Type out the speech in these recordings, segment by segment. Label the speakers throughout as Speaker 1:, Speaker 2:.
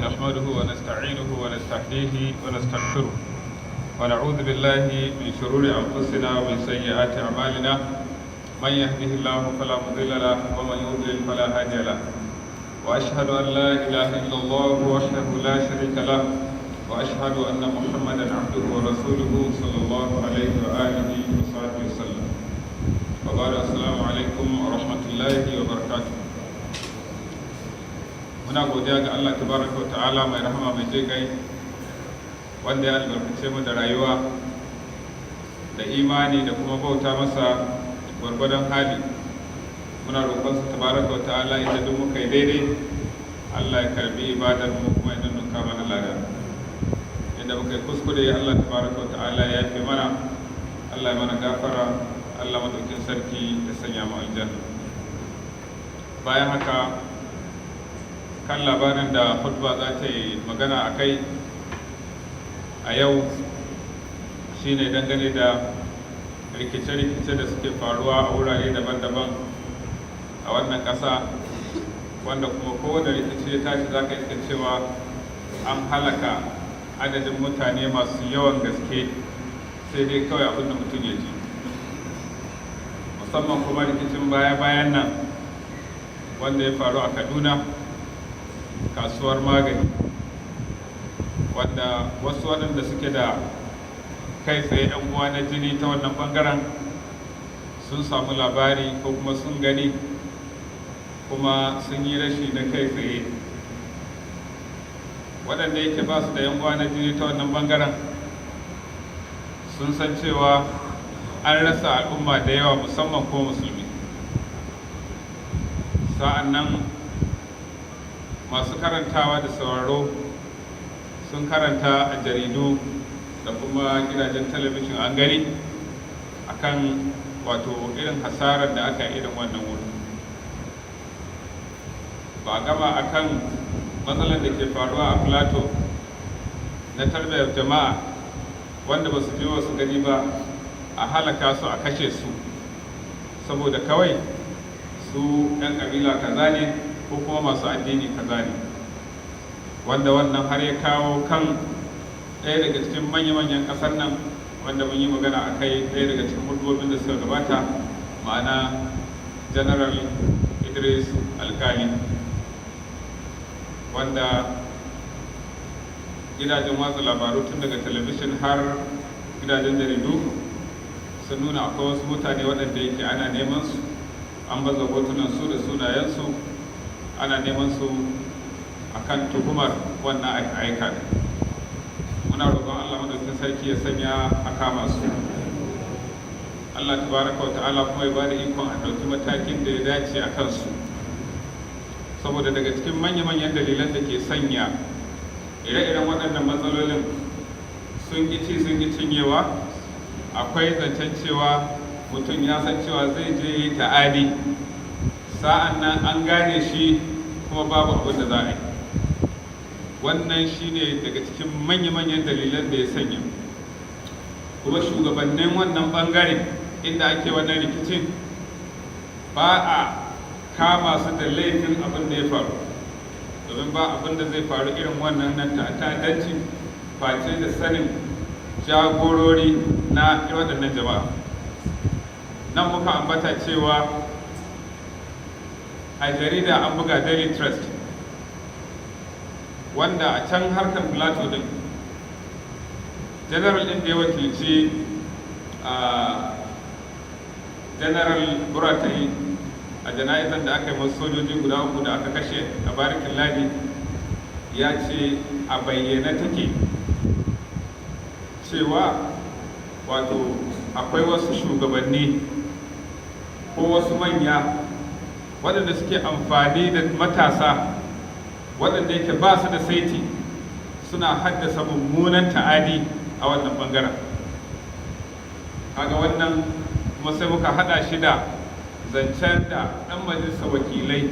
Speaker 1: نحمده ونستعينه ونستهديه ونستغفره ونعوذ بالله من شرور أنفسنا ومن سيئات أعمالنا من يهده الله فلا مضل له ومن يضلل فلا هادي له وأشهد أن لا إله إلا الله وحده لا شريك له وأشهد أن محمدا عبده ورسوله صلى الله عليه وآله وصحبه وسلم وبعد السلام عليكم ورحمة الله وبركاته. muna godiya ga Allah tabaraka wa ta'ala mai rahama mai jinkai wanda ya albarkace mu da rayuwa da imani da kuma bauta masa gwargwadon hali. Muna roƙon sa tabaraka wa ta'ala idan duk muka yi daidai Allah ya karbi ibadar mu kuma idan nuka mana lada. Idan muka yi kuskure Allah tabaraka wa ta'ala ya yafe mana, Allah ya mana gafara, Allah madaukin sarki ya sanya mu aljanna. Bayan haka kan labarin da Khutbah za ta yi magana a kai a yau shine dangane da rikice-rikice da suke faruwa a wurare daban-daban a wannan ƙasa, wanda kuma kowane rikici ya tashi za ka iska cewa an halaka adadin mutane masu yawan gaske, sai dai kawai abin da mutum ya ji. Musamman kuma rikicin baya-bayan nan wanda ya faru a Kaduna, kasuwar magani, wanda wasu waɗanda suke da kai tsaye yan uwa na jini ta wannan ɓangaren sun samu labari ko kuma sun gani kuma sun yi rashi na kai tsaye. Waɗanda yake ba su da yan uwa na jini ta wannan ɓangaren sun san cewa an rasa al'umma da yawa, musamman ko musulmi. Sa'an nan masu karantawa da sauraro sun karanta a jaridu da kuma gidajen talabijin an gani akan wato irin hasarar da aka yi irin wannan wuri. Ba gama akan matsalar da ke faruwa a Plateau na tarbiyyar jama'a wanda ba su je wasu gani ba, a halaka su a kashe su saboda kawai su 'yan ƙabila kaza ne ko kuma masu addini kaza ne, wanda wannan har ya kawo kan ɗaya daga cikin manya-manyan ƙasar nan wanda mun yi magana a kai ɗaya daga cikin hudubobin da suka gabata, ma'ana General Idris Alkali, wanda gidajen watsa labaru tun daga talabishin har gidajen jaridu sun nuna akwai wasu mutane waɗanda yake ana neman su, an baza hotunan su da sunayensu, ana neman su akan tuhumar wannan aika. Muna roƙon Allah madaukakin sarki ya sanya a kama su. Allah tabaraka wa ta'ala kuma ya bada ikon a ɗauki matakin da ya dace a kansu, saboda daga cikin manya-manyan dalilan da ke sanya ire-iren waɗannan matsalolin sun ƙi ci sun ƙi cinyewa, akwai zancen cewa mutum ya san cewa zai je yi ta'adi, sa'an nan an gane shi kuma babu abin da za a yi. Wannan shi ne daga cikin manya-manyan dalilan da ya sanya kuma shugabannin wannan ɓangare inda ake wannan rikicin ba a kama su da laifin abin da ya faru, domin ba abin da zai faru irin wannan nan ta'addanci face da sanin jagorori na waɗannan jama'a. Nan muka ambata cewa a jarida an buga Daily Trust, wanda a can harkar Plateau din general din da ya wakilci general Buratai a jana'izar da aka yi masu sojoji guda uku da aka kashe a barikin ladi, ya ce a bayyana take cewa wato akwai wasu shugabanni ko wasu manya waɗanda suke amfani da matasa waɗanda yake ba su da saiti, suna haddasa mummunan ta'adi a wannan ɓangaren. Kaga wannan kuma sai muka haɗa shi da zancen da ɗan majalisar wakilai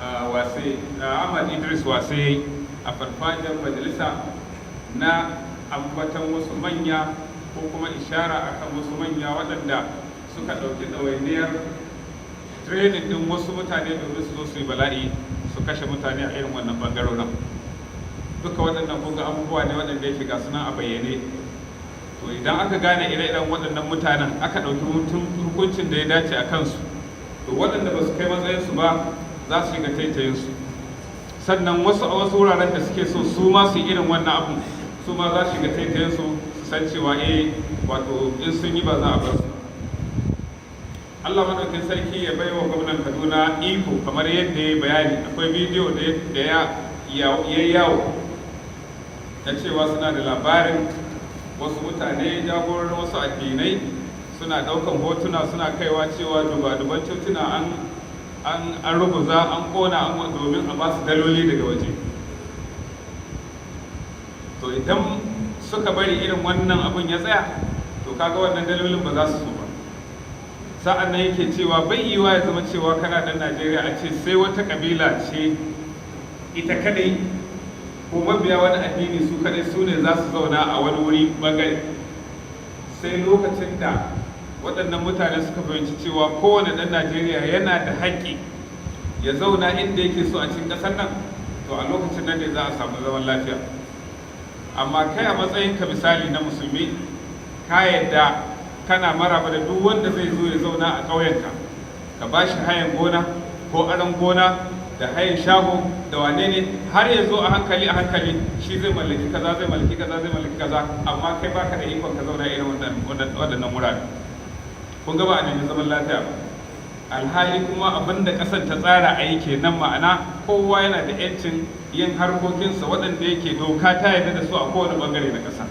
Speaker 1: Ahmad Idris Wase a farfajiyar majalisa na ambatan wasu manya ko kuma ishara akan wasu manya waɗanda suka ɗauki ɗawainiyar training din wasu mutane domin su zo su yi bala'i su su kashe mutane a irin wannan ɓangarorin. Duka waɗannan kun ga abubuwa ne waɗanda yake ga sunan a bayyane. To idan aka gane ire-iren waɗannan mutanen aka ɗauki hukuncin da ya dace a kansu, to waɗanda ba su kai matsayinsu ba za su shiga taitayinsu. Sannan wasu a wasu wuraren da suke so su ma su irin wannan abu, su ma za su shiga taitayinsu su san cewa wato in sun yi ba za a bar su. Allah madaukin sarki ya bai wa gwamnan Kaduna iko kamar yadda ya bayani. Akwai bidiyo da ya yawo na cewa suna da labarin wasu mutane jagororin wasu addinai suna daukan hotuna suna kaiwa cewa duba-duban cutuna an rubuza an kona domin a basu daloli daga waje. To idan suka bari irin wannan abun ya tsaya, to kaga wannan dalolin ba za su so ba. Sa'an nan yake cewa bai yiwa ya zama cewa kana dan Najeriya a ce sai wata kabila ce ita kadai ko mabiya wani addini su kadai su ne za su zauna a wani wuri bangare, sai lokacin da waɗannan mutane suka fahimci cewa kowane ɗan Najeriya yana da haƙƙi ya zauna inda yake so a cikin ƙasar nan, to a lokacin nan ne za a samu zaman lafiya. Amma kai a matsayinka misali na musulmi, ka yadda kana maraba da duk wanda zai zo ya zauna a ƙauyenka, ka ba shi hayan gona ko aron gona da hayan shago da wane ne, har ya zo a hankali shi zai mallaki kaza zai mallaki kaza, amma kai baka da ikon ka zauna irin waɗannan wurare. Kun ga ba a nemi zaman lafiya ba. Alhali kuma abin da ƙasar ta tsara a yi kenan, ma'ana kowa yana da 'yancin yin harkokinsa waɗanda yake doka ta yarda da su a kowane ɓangare na ƙasa.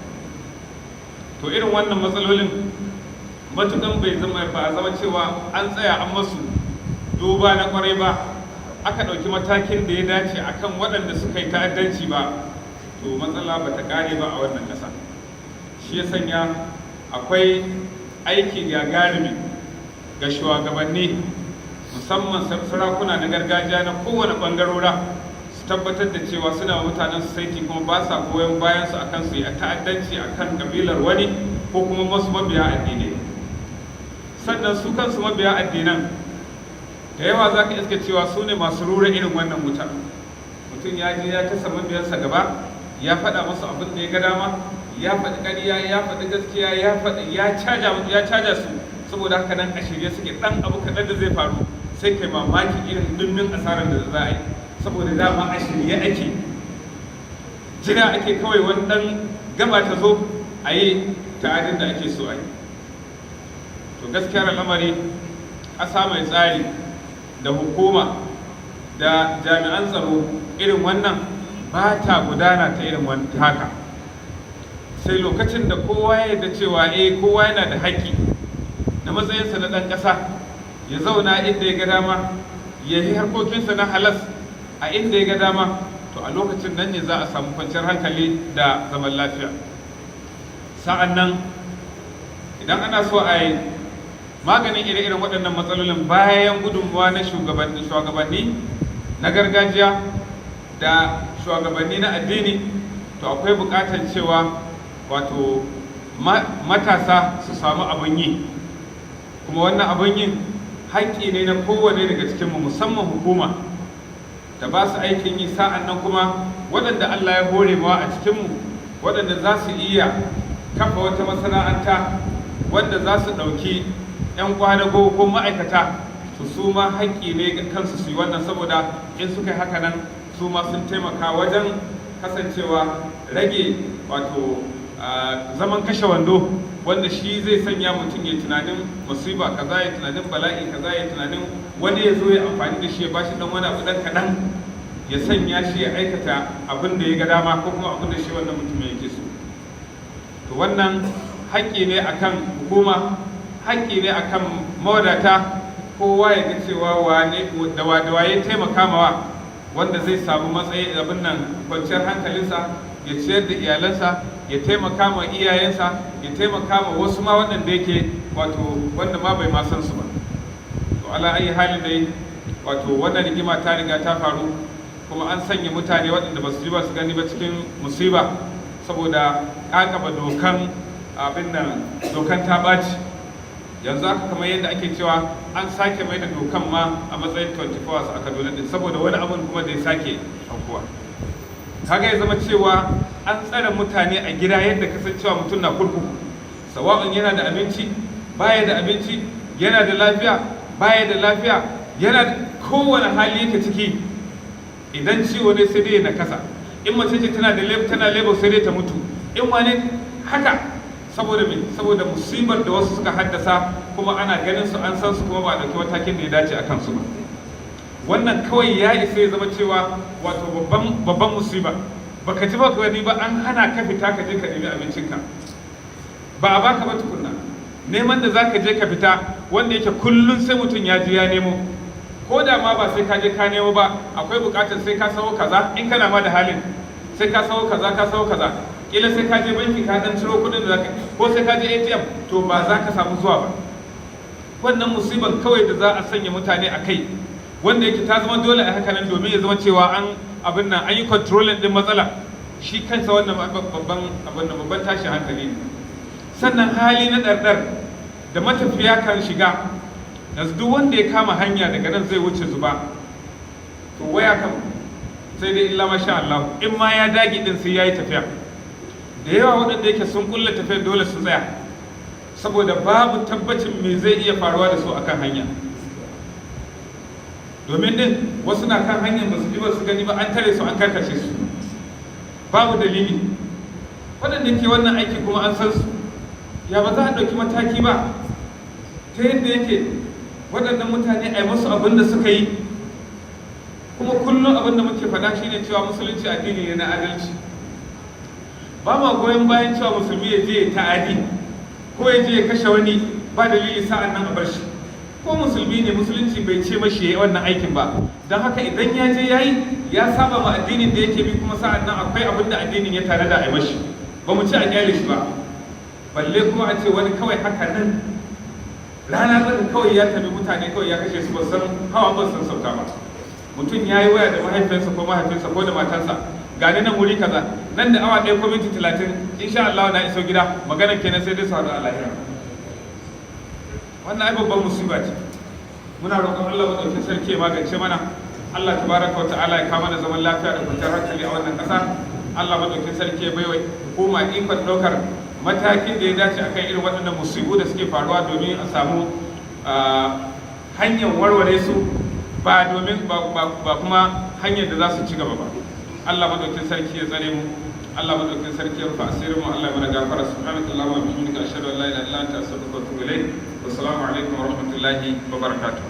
Speaker 1: To irin wannan matsalolin matukan bai zama cewa an tsaya an masu duba na kwarai ba, aka ɗauki matakin da ya dace akan waɗanda suka yi ta'addanci ba, to matsala ba ta ƙare ba a wannan ƙasa. Shi ya sanya akwai aiki gagarumi ga shugabanni, musamman sarakuna na gargajiya na kowane ɓangarora, su tabbatar da cewa suna mutanen su saiti kuma ba sa goyon bayansu akan su yi ta'addanci akan kabilar wani ko kuma masu mabiya addinai. Sannan su kansu mabiya addinan da yawa za ka iska cewa su ne masu rura irin wannan wuta. Mutum ya je ya tasa mabiyansa gaba, ya faɗa masu abin da ya ga dama, ya faɗi ƙarya, ya faɗi gaskiya, ya caja su, saboda haka nan a shirye suke ɗan abu kaɗan da zai faru sai kai mamaki irin dimmin asarar da za a yi, saboda dama a shirye ake jira ake kawai wani ɗan gaba ta zo a yi ta'adin da ake so a yi. To gaskiyar al'amari, ƙasa mai tsari da hukuma da jami'an tsaro irin wannan ba ta gudana ta irin haka, sai lokacin da kowa ya yarda cewa kowa yana da haƙƙi na matsayinsa na ɗan ƙasa, ya zauna inda ya ga dama, ya yi harkokinsa na halas a inda ya ga dama, to a lokacin nan ne za a samu kwanciyar hankali da zaman lafiya. Sa'an nan idan ana so a yi maganin ire-iren waɗannan matsalolin bayan gudunmuwa na shugabanni na gargajiya da shugabanni na addini, to akwai buƙatar cewa wato matasa su samu abin yi, kuma wannan abin yin haƙƙi ne na kowane daga cikinmu, musamman hukuma da ba su aikin yi. Sa'an nan kuma waɗanda Allah ya hore mawa a cikinmu, waɗanda za su iya kafa wata masana'anta wanda za su ɗauki 'yan kwadago ko ma'aikata, su ma haƙƙi ne ga kansu su yi wannan, saboda in suka yi haka nan su ma sun taimaka wajen kasancewa rage wato zaman kashe wando, wanda shi zai sanya mutum ya tunanin musiba kaza, ya tunanin bala'i kaza, ya tunanin wani ya zo ya amfani da shi ya bashi dan wani abu dan kaɗan, ya sanya shi ya aikata abin da ya ga dama ko kuma abin da shi wannan mutum yake so. To wannan haƙƙi ne akan hukuma, haƙƙi ne akan mawadata, kowa ya ga cewa da waye taimaka mawa wanda zai samu matsayi abin nan kwanciyar hankalinsa, ya ciyar da iyalansa, ya taimaka ma iyayensa, ya taimaka ma wasu ma waɗanda yake wato wanda ma bai ma san su ba. To ala ayi halin dai wato wannan rigima ta riga ta faru, kuma an sanya mutane waɗanda ba su ji ba su gani ba cikin musiba saboda ƙaƙaba dokan abin nan, dokan ta ɓaci. yanzu haka kamar yadda ake cewa an sake mai da dokan ma a matsayin 24 hours a Kaduna din saboda wani abun kuma da ya sake aukuwa. Kaga ya zama cewa an tsare mutane a gida yadda kasancewa mutum na kurkuku, sawa'un yana da abinci baya da abinci, yana da lafiya baya da lafiya, yana da kowane hali yake ciki. Idan ciwo ne sai dai ya nakasa, in mace ce tana lebo sai dai ta mutu, in wane haka. Saboda me? Saboda musibar da wasu suka haddasa, kuma ana ganin su an san su kuma ba a ɗauki matakin da ya dace a kansu ba. Wannan kawai ya isa ya zama cewa wato babban musiba. Baka ji ba gani ba, an hana ka fita ka je ka nemi abincinka, ba a baka ba tukunna. Neman da zaka je ka fita wanda yake kullun sai mutum ya je ya nemo, ko da ma ba sai ka je ka nemo ba, akwai bukatar sai ka sawo kaza, in kana ma da halin sai ka sawo kaza, kila sai ka je banki ka dan ciro kudin da zaka, ko sai ka je ATM, to ba za ka samu zuwa ba. Wannan musiban kawai da za a sanya mutane a kai, wanda yake ta zama dole a haka nan domin ya zama cewa an yi controlling din matsala, shi kansa wannan babban tashin hankali ne. Sannan hali na ɗarɗar da matafiya kan shiga, yanzu duk wanda ya kama hanya daga nan zai wuce Zuba, to waya kan sai dai illa masha Allah, in ma ya dage din sai yayi tafiya. Da yawa waɗanda yake sun kulla tafiyar dole su tsaya, saboda babu tabbacin me zai iya faruwa da su akan hanya. Domin din wasu na kan hanyar ba su ji ba su gani ba, an tare su an karkashe su babu dalili. Waɗanda ke wannan aiki kuma an san su, ya ba za a ɗauki mataki ba ta yadda yake waɗannan mutane a yi masu abin da suka yi. Kuma kullum abin da muke faɗa shine cewa musulunci addini ne na adalci. Ba ma goyon bayan cewa musulmi ya je ya ta'adi ko ya je ya kashe wani ba dalili sa'an nan a bar shi. Ko musulmi ne, musulunci bai ce mashi ya yi wannan aikin ba, don haka idan ya je ya yi, ya saba ma addinin da yake bi, kuma sa'an nan akwai abin da addinin ya tare da a yi mashi. Ba mu ci a kyale shi ba, balle kuma a ce wani kawai haka nan rana zaka kawai ya tabi mutane kawai ya kashe su, ba san hawa ba san sauka ba. Mutum ya yi waya da mahaifinsa ko da matansa, gani nan wuri kaza, nan da awa 1 ko minti 30 insha Allah na iso gida, magana kenan sai dai su haɗu a lahira. Wannan ai babban musiba ce. Muna roƙon Allah madaukakin sarki ya magance mana. Allah tabaraka wa ta'ala ya kama da zaman lafiya da kwanciyar hankali a wannan ƙasa. Allah madaukakin sarki ya baiwa hukuma ikon ɗaukar matakin da ya dace akan irin waɗannan musibu da suke faruwa, domin a samu hanyar warware su, ba kuma hanyar da za su ci gaba ba. Allah madaukakin sarki ya tsare mu, Allah madaukakin sarki ya rufa asirin mu, Allah ya mana gafara. Subhanakallahumma wa bihamdika, ashhadu an la ilaha illa anta, astaghfiruka wa atubu ilayk. Wassalamu alaikum wa rahmatullahi wa barakatuh.